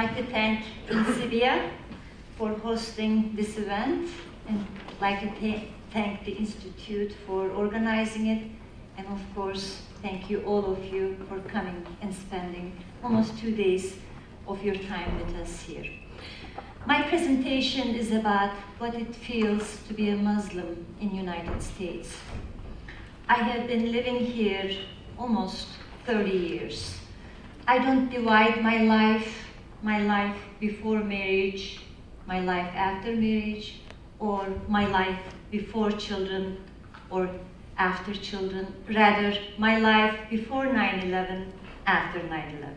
like to thank Insidia for hosting this event, and I'd like to thank the Institute for organizing it, and of course, thank you, all of you, for coming and spending almost 2 days of your time with us here. My presentation is about what it feels to be a Muslim in the United States. I have been living here almost 30 years. I don't divide my life before marriage, my life after marriage, or my life before children or after children. Rather, my life before 9/11, after 9/11.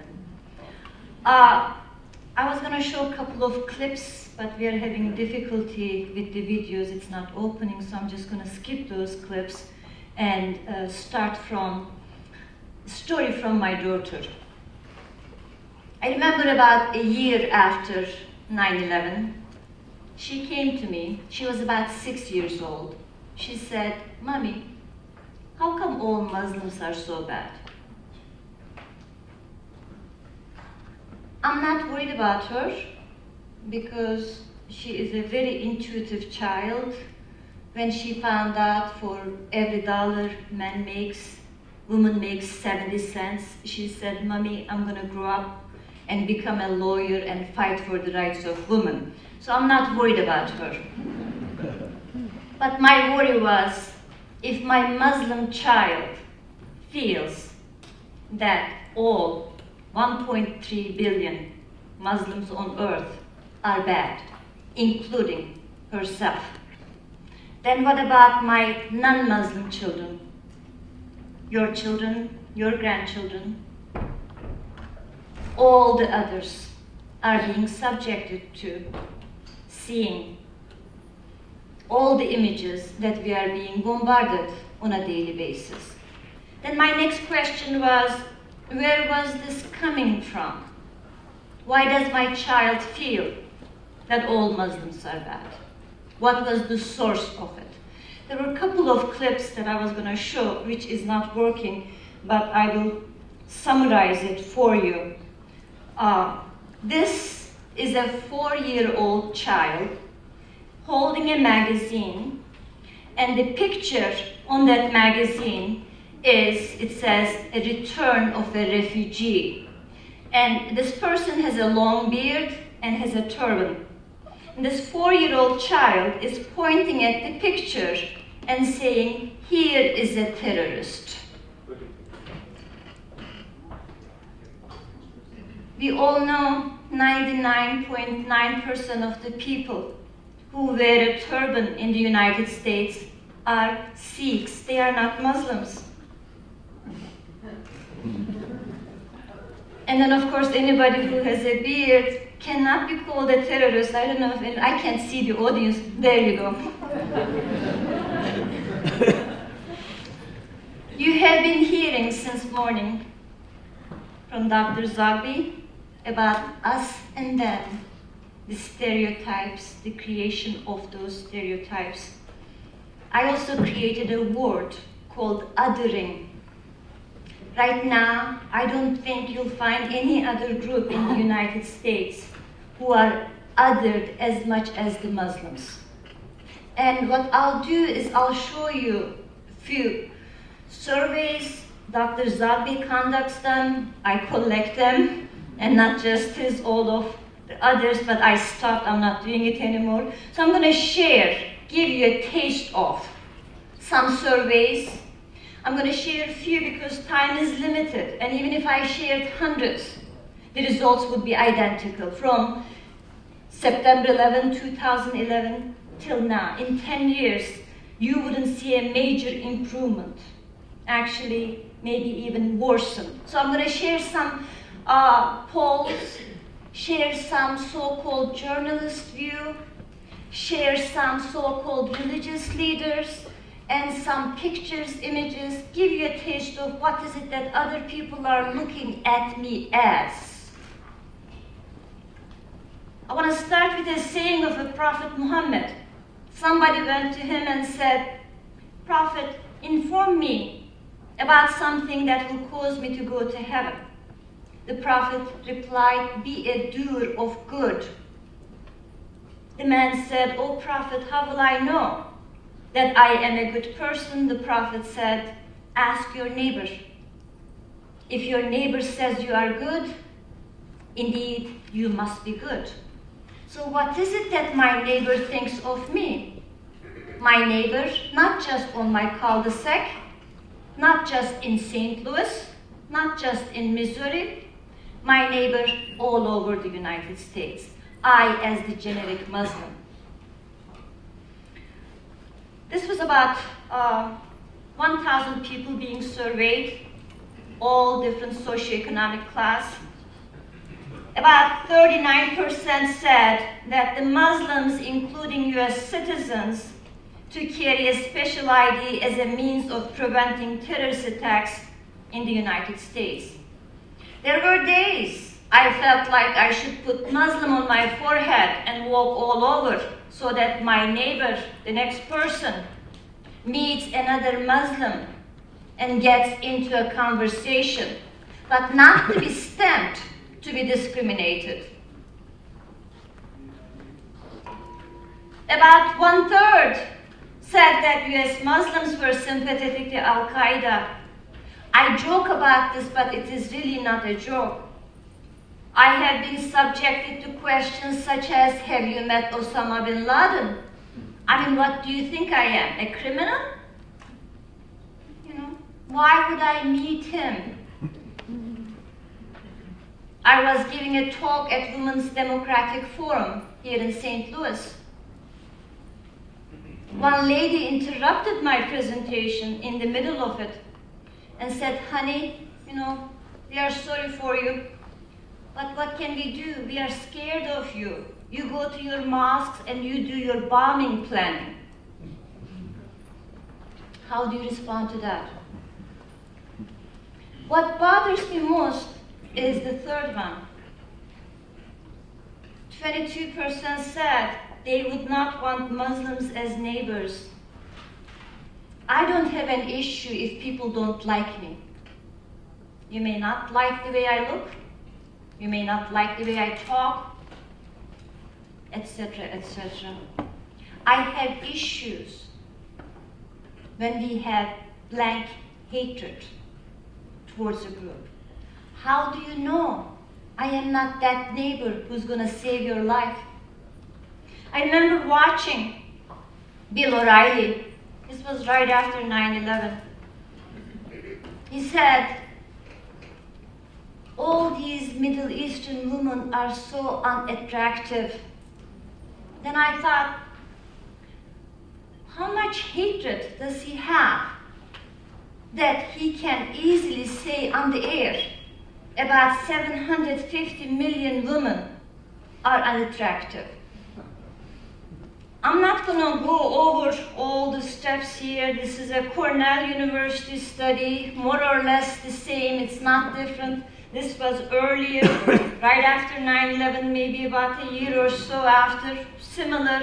I was going to show a couple of clips, but we are having difficulty with the videos. It's not opening, so I'm just going to skip those clips and start from a story from my daughter. I remember about a year after 9/11, she came to me. She was about 6 years old. She said, "Mommy, how come all Muslims are so bad?" I'm not worried about her because she is a very intuitive child. When she found out for every dollar man makes, woman makes 70 cents, she said, "Mommy, I'm going to grow up and become a lawyer and fight for the rights of women." So I'm not worried about her. But my worry was, if my Muslim child feels that all 1.3 billion Muslims on earth are bad, including herself, then what about my non-Muslim children? Your children, your grandchildren, all the others are being subjected to seeing all the images that we are being bombarded on a daily basis. Then my next question was, where was this coming from? Why does my child feel that all Muslims are bad? What was the source of it? There were a couple of clips that I was going to show, which is not working, but I will summarize it for you. This is a 4-year-old child holding a magazine, and the picture on that magazine is, it says, "A return of a refugee." And this person has a long beard and has a turban. And this 4-year-old child is pointing at the picture and saying, "Here is a terrorist." We all know 99.9% of the people who wear a turban in the United States are Sikhs. They are not Muslims. And then, of course, anybody who has a beard cannot be called a terrorist. I don't know if I can't see the audience. There you go. You have been hearing since morning from Dr. Zagbi about us and them, the stereotypes, the creation of those stereotypes. I also created a word called othering. Right now, I don't think you'll find any other group in the United States who are othered as much as the Muslims. And what I'll do is I'll show you a few surveys. Dr. Zagbi conducts them, I collect them, and not just all of the others, but I stopped, I'm not doing it anymore. So I'm going to share, give you a taste of some surveys. I'm going to share a few because time is limited, and even if I shared hundreds, the results would be identical from September 11, 2011 till now. In 10 years, you wouldn't see a major improvement. Actually, maybe even worsen. So I'm going to share some polls, share some so-called journalist view, share some so-called religious leaders, and some pictures, images, give you a taste of what is it that other people are looking at me as. I want to start with a saying of the Prophet Muhammad. Somebody went to him and said, "Prophet, inform me about something that will cause me to go to heaven." The Prophet replied, "Be a doer of good." The man said, "O Prophet, how will I know that I am a good person?" The Prophet said, "Ask your neighbor. If your neighbor says you are good, indeed you must be good." So what is it that my neighbor thinks of me? My neighbor, not just on my cul-de-sac, not just in St. Louis, not just in Missouri, my neighbor all over the United States. I as the generic Muslim. This was about 1,000 people being surveyed, all different socioeconomic class. About 39% said that the Muslims, including US citizens, to carry a special ID as a means of preventing terrorist attacks in the United States. There were days I felt like I should put Muslim on my forehead and walk all over so that my neighbor, the next person, meets another Muslim and gets into a conversation, but not to be stamped, to be discriminated. About 1/3 said that US Muslims were sympathetic to Al-Qaeda. I joke about this, but it is really not a joke. I have been subjected to questions such as, have you met Osama bin Laden? I mean, what do you think I am, a criminal? You know, why would I meet him? I was giving a talk at Women's Democratic Forum here in St. Louis. One lady interrupted my presentation in the middle of it and said, "Honey, you know, we are sorry for you, but what can we do? We are scared of you. You go to your mosques and you do your bombing planning." How do you respond to that? What bothers me most is the third one. 22% said they would not want Muslims as neighbors. I don't have an issue if people don't like me. You may not like the way I look, you may not like the way I talk, etc., etc. I have issues when we have blank hatred towards a group. How do you know I am not that neighbor who's going to save your life? I remember watching Bill O'Reilly. This was right after 9/11. He said, all these Middle Eastern women are so unattractive. Then I thought, how much hatred does he have that he can easily say on the air about 750 million women are unattractive? I'm not going to go over all the steps here. This is a Cornell University study, more or less the same. It's not different. This was earlier, right after 9/11, maybe about a year or so after. Similar,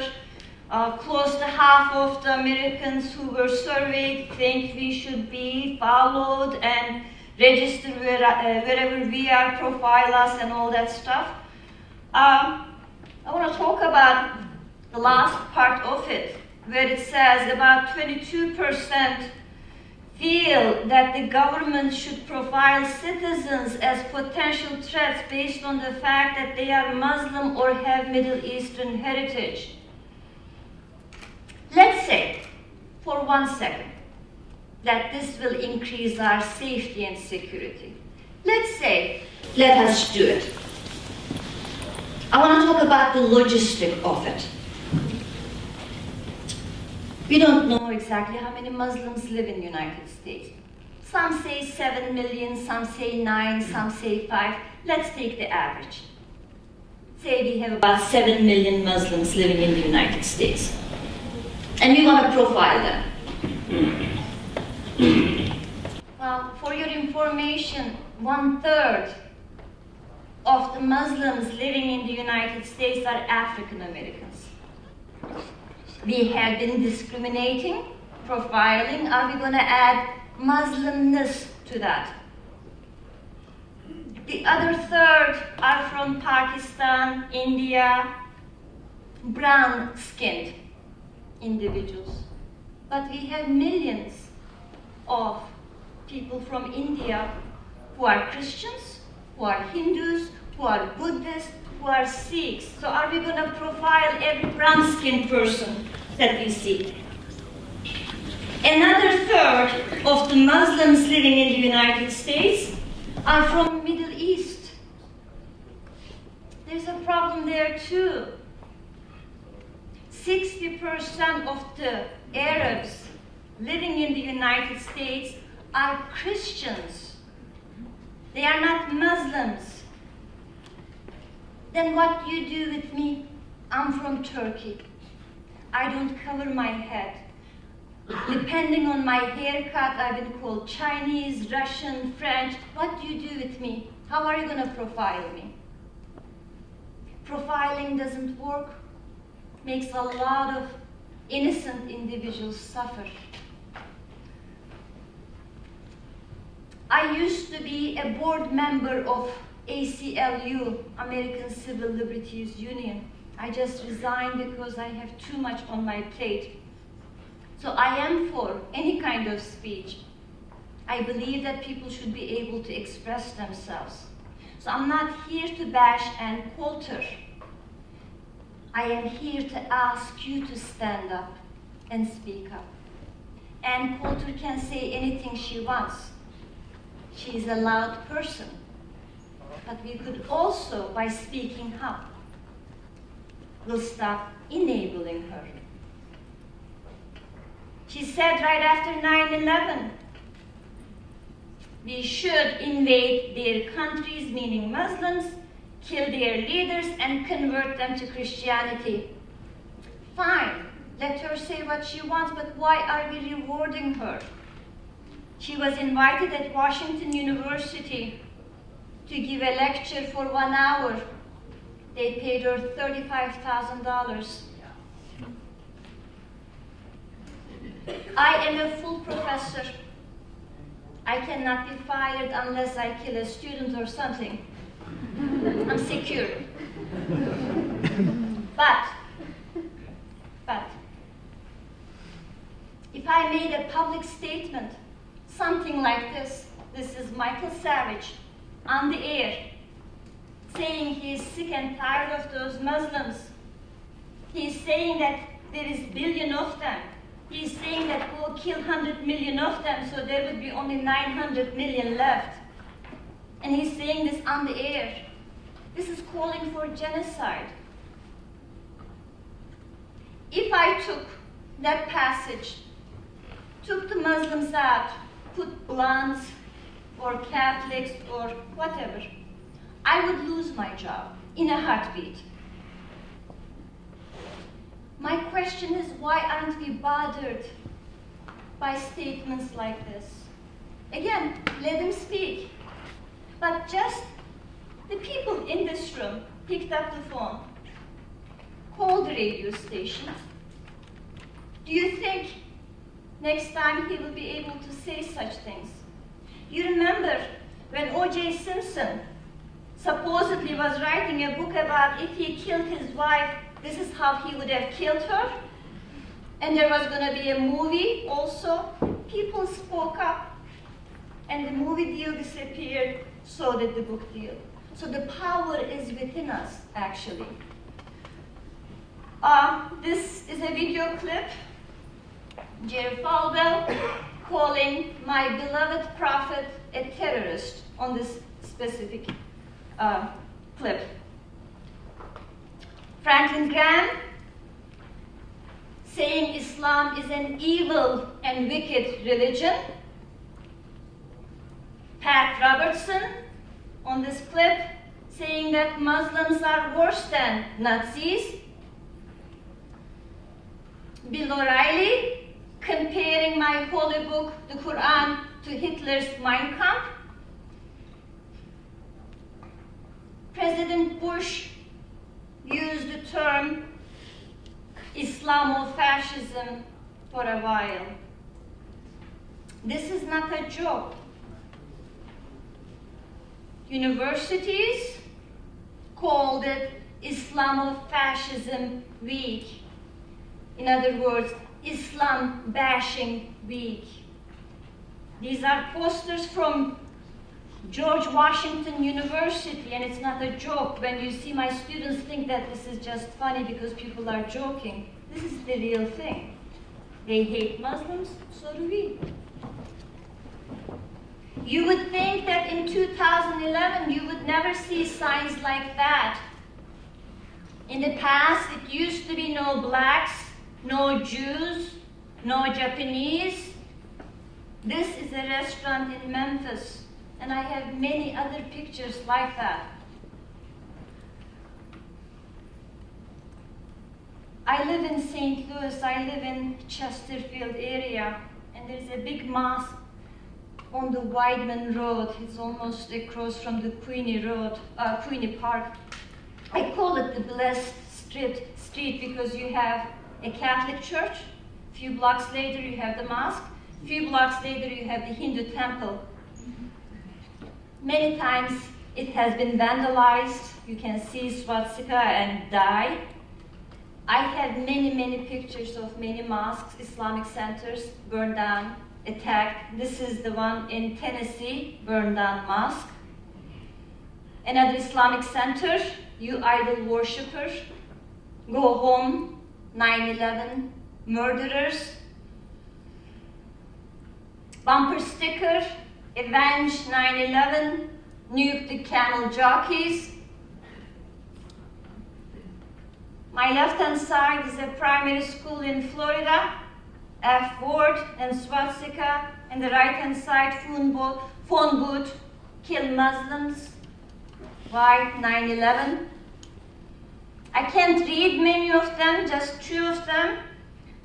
close to half of the Americans who were surveyed think we should be followed and register wherever we are, profile us, and all that stuff. I want to talk about the last part of it, where it says about 22% feel that the government should profile citizens as potential threats based on the fact that they are Muslim or have Middle Eastern heritage. Let's say, for 1 second, that this will increase our safety and security. Let's say, let us do it. I want to talk about the logistic of it. We don't know exactly how many Muslims live in the United States. Some say 7 million, some say 9, some say 5. Let's take the average. Say we have about 7 million Muslims living in the United States. And we want to profile them. Well, for your information, 1/3 of the Muslims living in the United States are African Americans. We have been discriminating, profiling. Are we going to add Muslimness to that? The other third are from Pakistan, India, brown-skinned individuals. But we have millions of people from India who are Christians, who are Hindus, who are Buddhists, who are Sikhs. So are we going to profile every brown-skinned person that we see? Another third of the Muslims living in the United States are from Middle East. There's a problem there too. 60% of the Arabs living in the United States are Christians. They are not Muslims. Then what do you do with me? I'm from Turkey. I don't cover my head. Depending on my haircut, I've been called Chinese, Russian, French. What do you do with me? How are you going to profile me? Profiling doesn't work. Makes a lot of innocent individuals suffer. I used to be a board member of ACLU, American Civil Liberties Union. I just resigned because I have too much on my plate. So I am for any kind of speech. I believe that people should be able to express themselves. So I'm not here to bash and qualter. I am here to ask you to stand up and speak up. Ann Coulter can say anything she wants. She's a loud person. But we could also, by speaking up, will stop enabling her. She said right after 9/11, we should invade their countries, meaning Muslims, kill their leaders, and convert them to Christianity. Fine, let her say what she wants, but why are we rewarding her? She was invited at Washington University to give a lecture for 1 hour. They paid her $35,000. I am a full professor. I cannot be fired unless I kill a student or something. I'm secure. But, if I made a public statement, something like this is Michael Savage on the air, saying he is sick and tired of those Muslims. He's saying that there is billion of them. He's saying that we'll kill 100 million of them, so there would be only 900 million left. And he's saying this on the air. This is calling for genocide. If I took that passage, took the Muslims out, put blondes or Catholics or whatever, I would lose my job in a heartbeat. My question is, why aren't we bothered by statements like this? Again, let them speak. But just the people in this room picked up the phone, called the radio station. Do you think next time he will be able to say such things? You remember when O.J. Simpson supposedly was writing a book about if he killed his wife, this is how he would have killed her? And there was going to be a movie also. People spoke up, and the movie deal disappeared, so did the book deal. So the power is within us, actually. This is a video clip. Jerry Falwell calling my beloved prophet a terrorist on this specific clip. Franklin Graham saying Islam is an evil and wicked religion. Pat Robertson on this clip saying that Muslims are worse than Nazis. Bill O'Reilly comparing my holy book, the Quran, to Hitler's Mein Kampf. President Bush used the term Islamofascism for a while. This is not a joke. universities called it Islamofascism Week. In other words, Islam bashing week. These are posters from George Washington University, and it's not a joke. When you see my students think that this is just funny because people are joking. This is the real thing. They hate Muslims, so do we. You would think that in 2011 you would never see signs like that. In the past, it used to be no blacks, no Jews, no Japanese. This is a restaurant in Memphis, and I have many other pictures like that. I live in St. Louis, I live in Chesterfield area, and there's a big mosque on the Weidman Road. It's almost across from the Queenie Park. I call it the Blessed Street because you have a Catholic church. A few blocks later you have the mosque. A few blocks later you have the Hindu temple. Many times it has been vandalized. You can see swastika and dye. I have many pictures of many mosques, Islamic centers burned down, attacked. This is the one in Tennessee, burned down mosque. Another Islamic center, you idol worshippers, go home, 9/11, murderers. Bumper sticker, avenge 9/11, nuke the camel jockeys. My left-hand side is a primary school in Florida, F word and swastika, and the right-hand side phone booth, kill Muslims. Why 9/11? I can't read many of them, just two of them.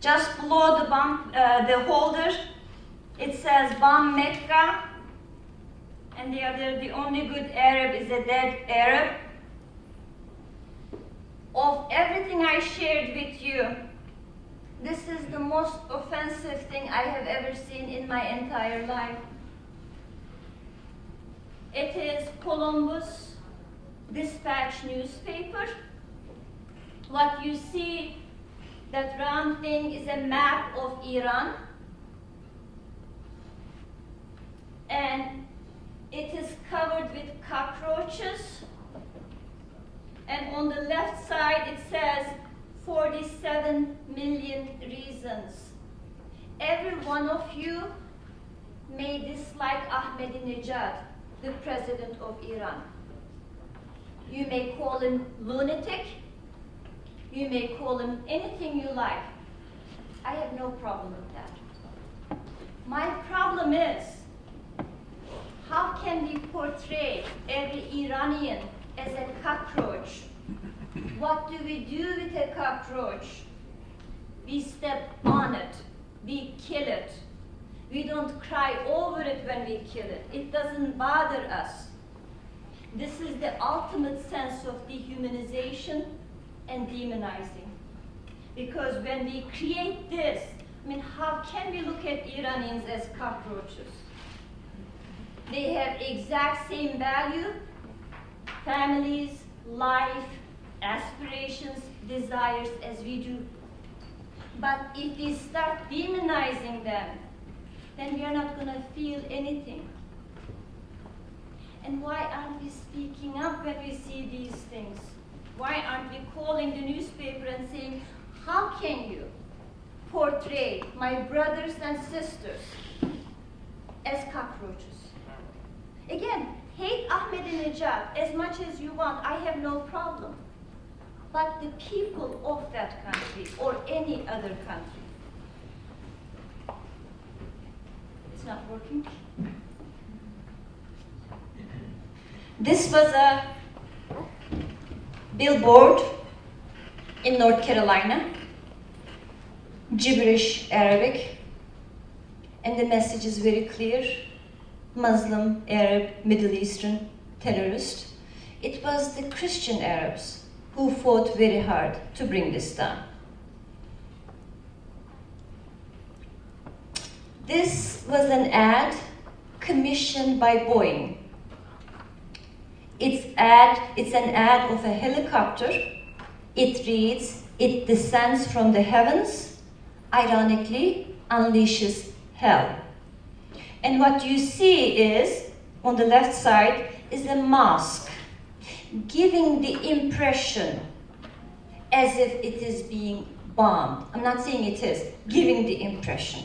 Just below the holder, it says bomb Mecca, and the only good Arab is a dead Arab. Of everything I shared with you, this is the most offensive thing I have ever seen in my entire life. It is Columbus Dispatch newspaper. What you see, that round thing is a map of Iran. And it is covered with cockroaches. And on the left side it says 47 million reasons. Every one of you may dislike Ahmadinejad, the president of Iran. You may call him lunatic. You may call him anything you like. I have no problem with that. My problem is, how can we portray every Iranian as a cockroach? What do we do with a cockroach? We step on it. We kill it. We don't cry over it when we kill it. It doesn't bother us. This is the ultimate sense of dehumanization and demonizing. Because when we create this, I mean, how can we look at Iranians as cockroaches? They have exact same value, families, life, aspirations, desires as we do. But if we start demonizing them, then we are not going to feel anything. And why aren't we speaking up when we see these things? Why aren't we calling the newspaper and saying, how can you portray my brothers and sisters as cockroaches? Again, hate Ahmadinejad as much as you want, I have no problem. But the people of that country or any other country. It's not working. This was a billboard in North Carolina, gibberish Arabic, and the message is very clear: Muslim, Arab, Middle Eastern terrorist. It was the Christian Arabs who fought very hard to bring this down. This was an ad commissioned by Boeing It's an ad of a helicopter. It reads, "It descends from the heavens, ironically unleashes hell." And what you see is, on the left side, is a mosque, giving the impression as if it is being bombed. I'm not saying it is, giving the impression.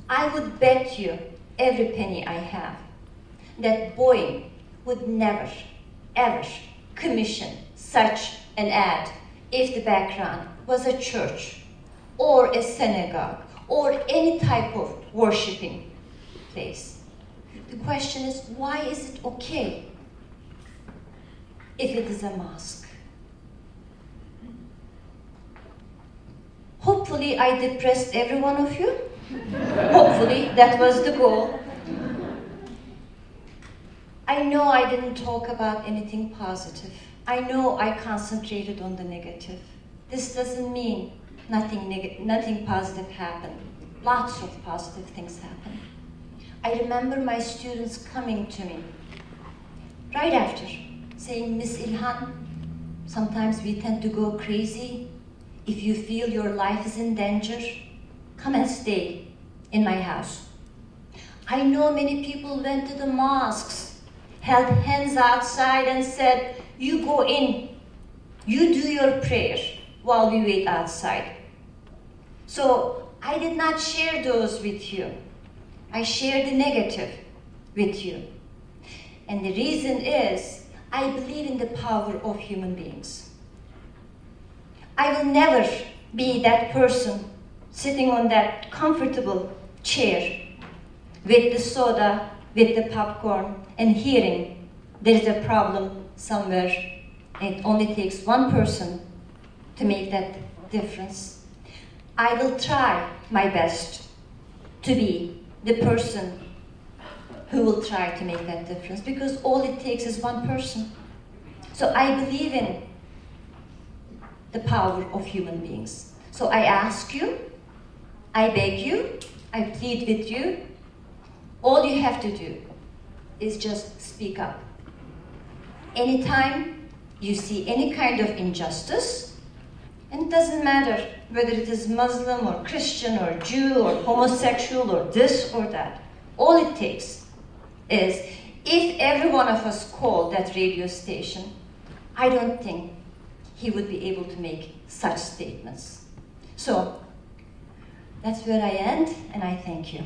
I would bet you every penny I have that Boeing would never, ever commission such an ad if the background was a church or a synagogue or any type of worshiping place. The question is, why is it okay if it is a mosque? Hopefully I depressed every one of you. Hopefully that was the goal. I know I didn't talk about anything positive. I know I concentrated on the negative. This doesn't mean nothing positive happened. Lots of positive things happened. I remember my students coming to me right after, saying, "Miss Ilhan, sometimes we tend to go crazy. If you feel your life is in danger, come and stay in my house." I know many people went to the mosques, held hands outside and said, "You go in, you do your prayer while we wait outside." So I did not share those with you. I shared the negative with you. And the reason is, I believe in the power of human beings. I will never be that person sitting on that comfortable chair with the soda, with the popcorn, and hearing there is a problem somewhere. It only takes one person to make that difference. I will try my best to be the person who will try to make that difference, because all it takes is one person. So I believe in the power of human beings. So I ask you, I beg you, I plead with you, all you have to do is just speak up. Anytime you see any kind of injustice, and it doesn't matter whether it is Muslim or Christian or Jew or homosexual or this or that, all it takes is, if every one of us called that radio station, I don't think he would be able to make such statements. So that's where I end, and I thank you.